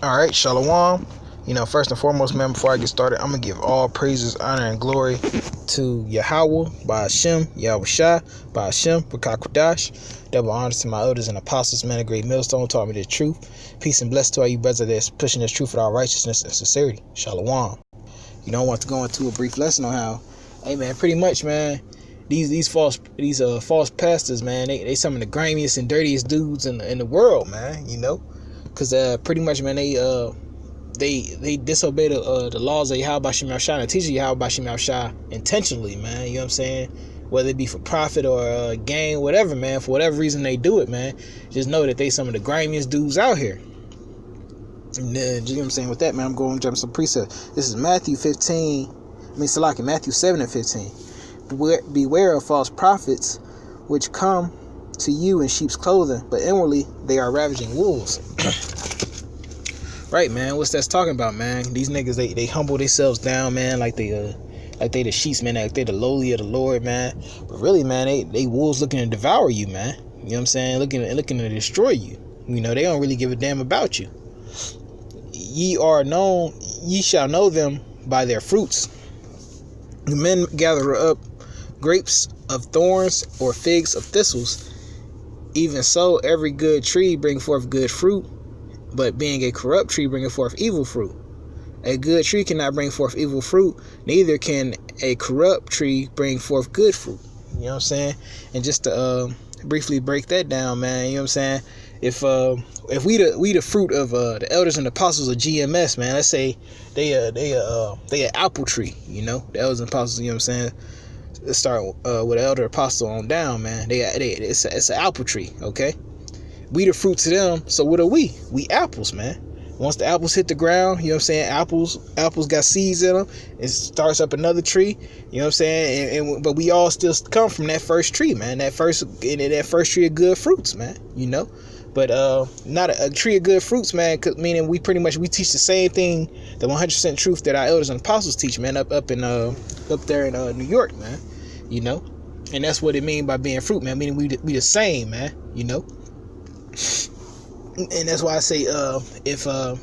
All right, Shalom. First and foremost, man, before I get started, I'm going to give all praises, honor, and glory to Yahweh, by Hashem, Yahweh Shai, by Hashem, B'Kakwadash. Double honors to my elders and apostles, man, a great millstone, taught me the truth. Peace and bless to all you brothers that's pushing this truth with all righteousness and sincerity. Shalom. I want to go into a brief lesson on how, hey, man, pretty much, man, these false pastors, man, they some of the grimiest and dirtiest dudes in the world, man, because pretty much, man, they disobey the laws of Yahweh Shem Shai and the teaching of Yahweh Shem Shai intentionally, man. You know what I'm saying? Whether it be for profit or gain, whatever, man. For whatever reason they do it, man. Just know that they some of the grimiest dudes out here. And you know what I'm saying? With that, man, I'm going to jump some precepts. This is Matthew 7 and 15. Beware of false prophets, which come to you in sheep's clothing, but inwardly they are ravaging wolves. Right, man. What's that talking about, man? These niggas, they humble themselves down, man, like they the sheets, man, like they the lowly of the Lord, man. But really, man, they wolves looking to devour you, man. You know what I'm saying? Looking to destroy you. They don't really give a damn about you. Ye shall know them by their fruits. The men gather up grapes of thorns or figs of thistles. Even so, every good tree bring forth good fruit, but being a corrupt tree bringeth forth evil fruit. A good tree cannot bring forth evil fruit, neither can a corrupt tree bring forth good fruit. You know what I'm saying? And just to briefly break that down, man, you know what I'm saying? If we the fruit of the elders and apostles of GMS, man, let's say they an apple tree, the elders and apostles, you know what I'm saying? Let's start with the elder apostle on down, man. It's an apple tree, okay? We the fruit to them, so what are we? We apples, man. Once the apples hit the ground, you know what I'm saying? Apples got seeds in them. It starts up another tree, you know what I'm saying? But we all still come from that first tree, man. That first tree of good fruits, man. But not a tree of good fruits, man. Meaning we teach the same thing, the 100% truth that our elders and apostles teach, man. Up there in New York, man. And that's what it means by being fruit, man. Meaning we the same, man. And that's why I say if an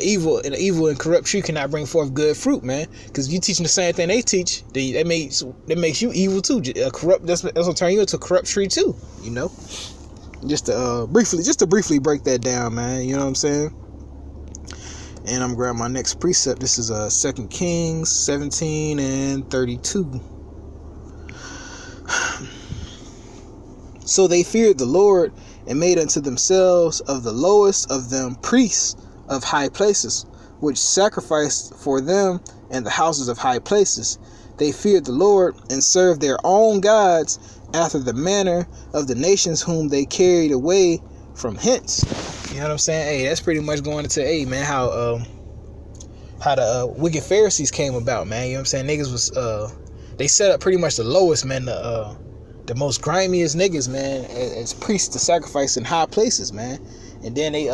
evil and corrupt tree cannot bring forth good fruit, man, because you teaching the same thing they teach, that makes you evil too. Corrupt, that's gonna turn you into a corrupt tree too. Just to briefly break that down, man. You know what I'm saying? And I'm grabbing my next precept. This is 2 Kings 17 and 32. So they feared the Lord and made unto themselves of the lowest of them priests of high places, which sacrificed for them in the houses of high places. They feared the Lord and served their own gods after the manner of the nations whom they carried away from hence. You know what I'm saying? Hey, that's pretty much going into, hey, man, how the wicked Pharisees came about, man. You know what I'm saying? Niggas was they set up pretty much the lowest, man, the most grimiest niggas, man, as priests to sacrifice in high places, man. And then they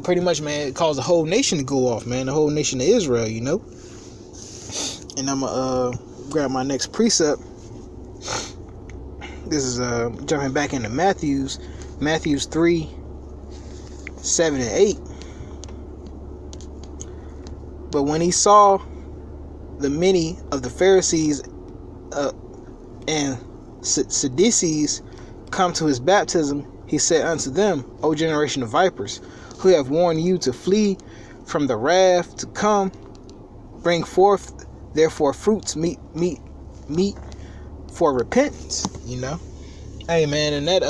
pretty much, man, it caused the whole nation to go off, man, the whole nation of Israel, And I'm gonna grab my next precept. This is jumping back into Matthews 3, 7 and 8. But when he saw the many of the Pharisees and Sadducees come to his baptism, he said unto them, O generation of vipers, who have warned you to flee from the wrath to come, bring forth therefore fruits meet for repentance. Hey, man, and that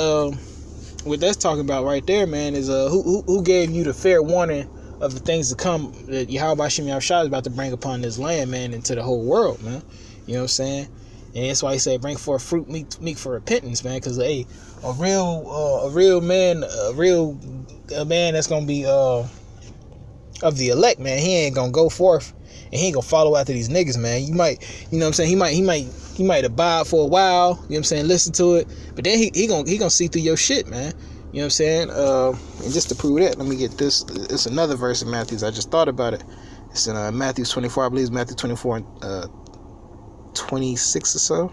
what that's talking about right there, man, is who gave you the fair warning of the things to come that Yahweh Shem Shai is about to bring upon this land, man, into the whole world, man. You know what I'm saying? And that's why he said, bring forth fruit meet for repentance, man. Because, hey, a real man that's going to be of the elect, man, he ain't going to go forth and he ain't going to follow after these niggas, man. You might, you know what I'm saying? He might abide for a while, you know what I'm saying? Listen to it. But then he gonna see through your shit, man. You know what I'm saying? And just to prove that, let me get this. It's another verse in Matthews. I just thought about it. It's in Matthew 24, I believe it's Matthew 24 and 26 or so.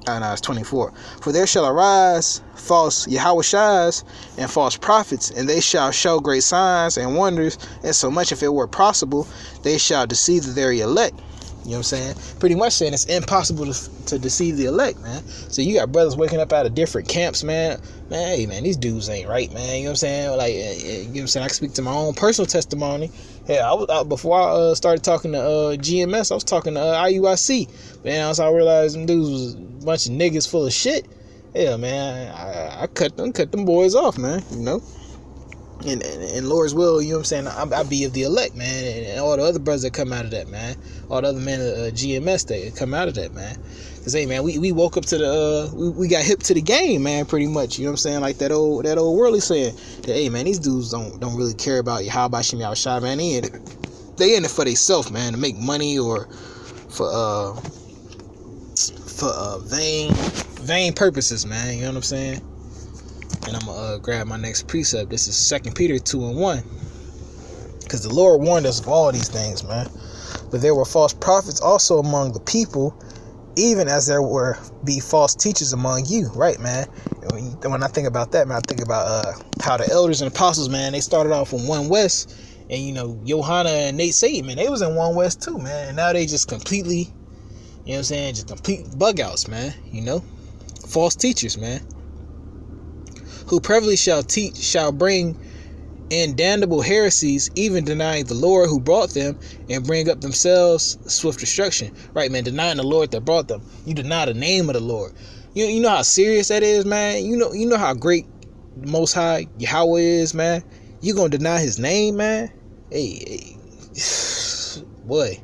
No, it's 24. For there shall arise false Yahushas and false prophets, and they shall show great signs and wonders, and so much, if it were possible, they shall deceive the very elect. You know what I'm saying? Pretty much saying it's impossible to deceive the elect, man. So you got brothers waking up out of different camps, man. Man, hey, man, these dudes ain't right, man. You know what I'm saying? Like, you know what I'm saying? I can speak to my own personal testimony. Yeah, before I started talking to GMS, I was talking to IUIC. Man, once I realized them dudes was a bunch of niggas full of shit. Yeah, man, I cut them boys off, man. You know. And Lord's will, you know what I'm saying, I be of the elect, man, and all the other brothers that come out of that, man, all the other men of GMS that come out of that, man. Cause hey, man, we woke up to the we got hip to the game, man, pretty much. You know what I'm saying? Like that old worldly saying that, hey, man, these dudes don't really care about Yahweh Shem Yahushua, man. They in it for themselves, man, to make money or for vain purposes, man. You know what I'm saying? And I'm going to grab my next precept. This is 2 Peter 2:1. Because the Lord warned us of all these things, man. But there were false prophets also among the people, even as there be false teachers among you. Right, man? When I think about that, man, I think about how the elders and apostles, man, they started off in One West. And, you know, Johanna and Nate Satan, man, they was in One West too, man. And now they just completely, you know what I'm saying, just complete bug outs, man. You know? False teachers, man. Who privily shall bring in damnable heresies, even denying the Lord who brought them, and bring up themselves swift destruction. Right, man, denying the Lord that brought them. You deny the name of the Lord. You know how serious that is, man. You know how great the Most High Yahweh is, man. You gonna deny His name, man? Hey, boy.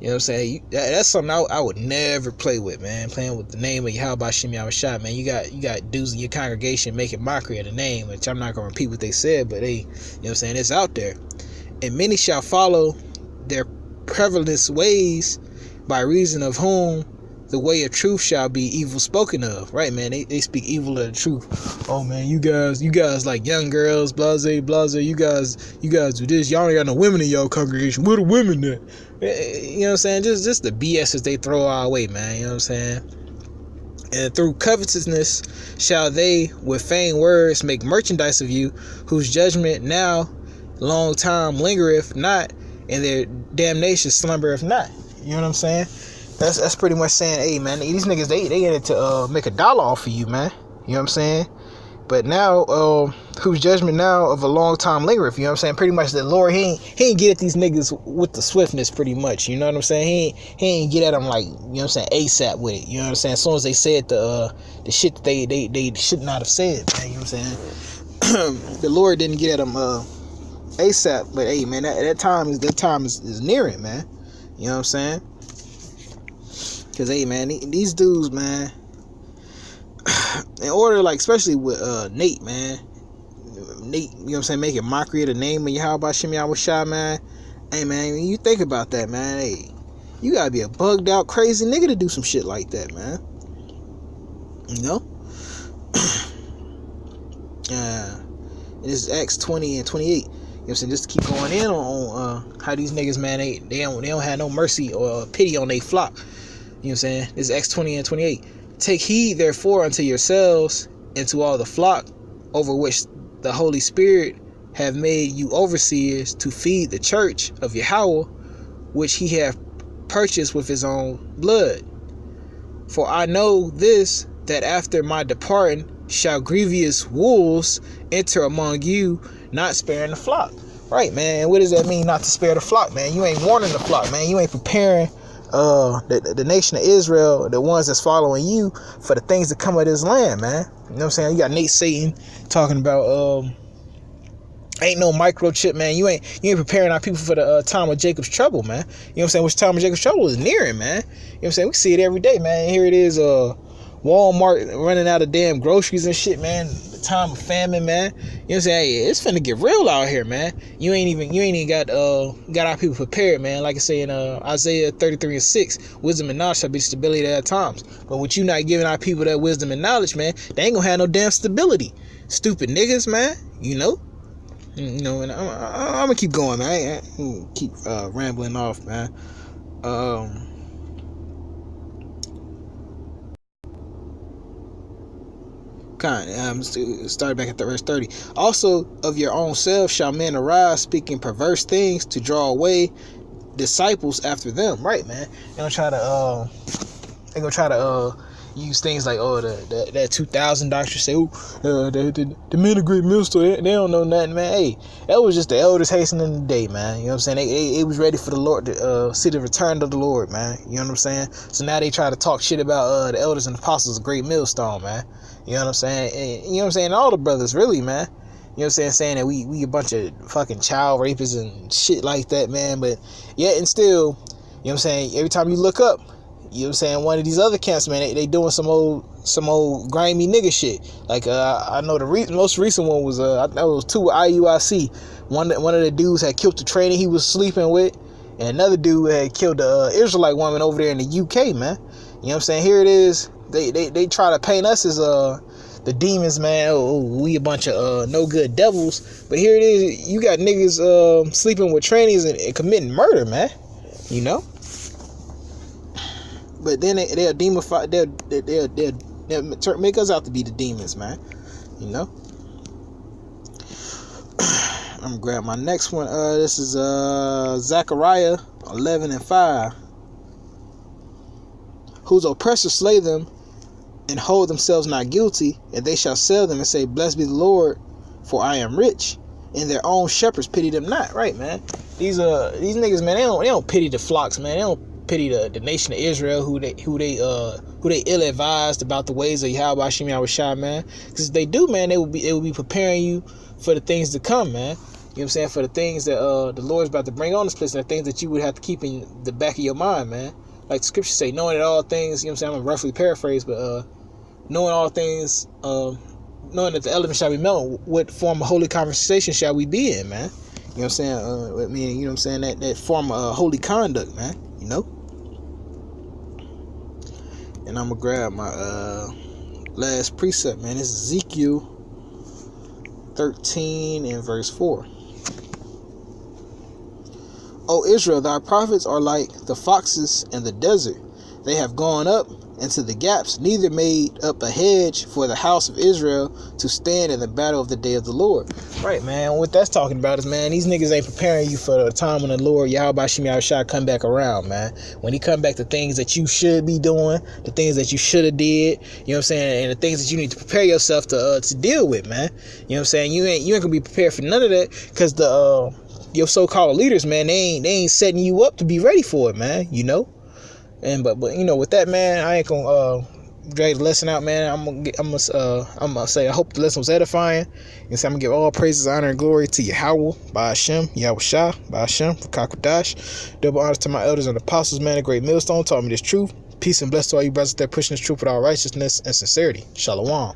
You know what I'm saying? That's something I would never play with, man. Playing with the name of Yahweh Shem Yahushua, man. You got dudes in your congregation making mockery of the name, which I'm not gonna repeat what they said, but they, you know what I'm saying, it's out there. And many shall follow their prevalent ways, by reason of whom the way of truth shall be evil spoken of. Right, man? They speak evil of the truth. Oh man, you guys like young girls, blase. You guys do this. Y'all ain't got no women in your congregation. Where the women at? You know what I'm saying? Just the BS that they throw our way, man. You know what I'm saying? And through covetousness shall they with vain words make merchandise of you, whose judgment now long time lingereth not, and their damnation slumbereth not. You know what I'm saying? That's pretty much saying, hey, man, these niggas, they in it to make $1 off of you, man. You know what I'm saying? But now, whose judgment now of a long time lingereth, you know what I'm saying? Pretty much the Lord, he ain't get at these niggas with the swiftness, pretty much. You know what I'm saying? He ain't get at them like, you know what I'm saying, ASAP with it. You know what I'm saying? As soon as they said the shit that they should not have said, man. You know what I'm saying? The Lord didn't get at them ASAP, but hey, man, that time is nearing, man. You know what I'm saying? Because, hey, man, these dudes, man, in order, like, especially with Nate, man. Nate, you know what I'm saying, making mockery of the name of Yahweh Shem Yahushua, man. Hey, man, when you think about that, man, hey, you gotta be a bugged out, crazy nigga to do some shit like that, man. You know? This is Acts 20 and 28. You know what I'm saying? Just to keep going in on how these niggas, man, they don't have no mercy or pity on their flock. You know what I'm saying? This is Acts 20 and 28. Take heed, therefore, unto yourselves and to all the flock over which the Holy Spirit have made you overseers, to feed the church of Yahweh, which He hath purchased with His own blood. For I know this, that after my departing shall grievous wolves enter among you, not sparing the flock. Right, man. What does that mean, not to spare the flock, man? You ain't warning the flock, man. You ain't preparing the nation of Israel, the ones that's following you, for the things that come of this land, man. You know what I'm saying? You got Nate Satan talking about ain't no microchip, man. You ain't preparing our people for the time of Jacob's trouble, man. You know what I'm saying? Which time of Jacob's trouble is nearing, man. You know what I'm saying? We see it every day, man. Here it is, Walmart running out of damn groceries and shit, man. The time of famine, man. You know what I'm saying? Hey, it's finna get real out here, man. You ain't even got our people prepared, man. Like I say in Isaiah 33 and 6, wisdom and knowledge shall be stability at times. But with you not giving our people that wisdom and knowledge, man, they ain't gonna have no damn stability. Stupid niggas, man. You know? You know, and I'm gonna keep going, man. I ain't gonna keep rambling off, man. Started back at the verse 30. Also of your own selves shall men arise, speaking perverse things to draw away disciples after them. Right, man. They're gonna try to use things like that 2000 doctrine. Say the men of Great Millstone, they don't know nothing, man. Hey, that was just the elders hastening the day, man. You know what I'm saying? They was ready for the Lord to see the return of the Lord, man. You know what I'm saying? So now they try to talk shit about the elders and apostles of Great Millstone, man. You know what I'm saying? And, you know what I'm saying? All the brothers, really, man. You know what I'm saying? Saying that we a bunch of fucking child rapists and shit like that, man. But yet and still, you know what I'm saying? Every time you look up, you know what I'm saying, one of these other camps, man, they doing some old grimy nigga shit. Like I know the most recent one was I know it was 2 IUIC. One of the dudes had killed the trainee he was sleeping with, and another dude had killed the Israelite woman over there in the UK, man. You know what I'm saying? Here it is. They try to paint us as the demons, man. Oh, we a bunch of no good devils. But here it is. You got niggas sleeping with trainees and committing murder, man. You know. But then they'll demify. They'll make us out to be the demons, man. You know. I'm gonna grab my next one. This is Zechariah 11:5. Whose oppressors slay them and hold themselves not guilty, and they shall sell them and say, "Blessed be the Lord, for I am rich." And their own shepherds pity them not. Right, man. These niggas, man. They don't pity the flocks, man. They don't pity the nation of Israel, who they ill advised about the ways of Yahweh Hashem Yahushua, man. Because if they do, man, they will be preparing you for the things to come, man. You know what I'm saying? For the things that the Lord's about to bring on this place, and the things that you would have to keep in the back of your mind, man. Like the scriptures say, knowing that all things, you know what I'm saying? I'm gonna roughly paraphrase, but knowing all things, knowing that the elements shall be melted, what form of holy conversation shall we be in, man? You know what I'm saying? You know what I'm saying? That form of holy conduct, man. You know? And I'm gonna grab my last precept, man. This is Ezekiel 13 and verse 4. O Israel, thy prophets are like the foxes in the desert. They have gone up into the gaps, neither made up a hedge for the house of Israel to stand in the battle of the day of the Lord. Right, man. What that's talking about is, man, these niggas ain't preparing you for the time when the Lord Yahweh Hashem Yahushua come back around, man. When he come back, the things that you should be doing, the things that you should have did, you know what I'm saying, and the things that you need to prepare yourself to deal with, man. You know what I'm saying? You ain't gonna be prepared for none of that, because your so-called leaders, man, they ain't setting you up to be ready for it, man. You know. And but you know, with that, man, I ain't gonna drag the lesson out, man. I'm gonna say I hope the lesson was edifying. And so I'm gonna give all praises, honor, and glory to Yahweh, by Hashem, Yahushua, by Hashem, for Kakwadash. Double honors to my elders and apostles, man. A great millstone taught me this truth. Peace and bless to all you brothers that pushing this truth with all righteousness and sincerity. Shalom.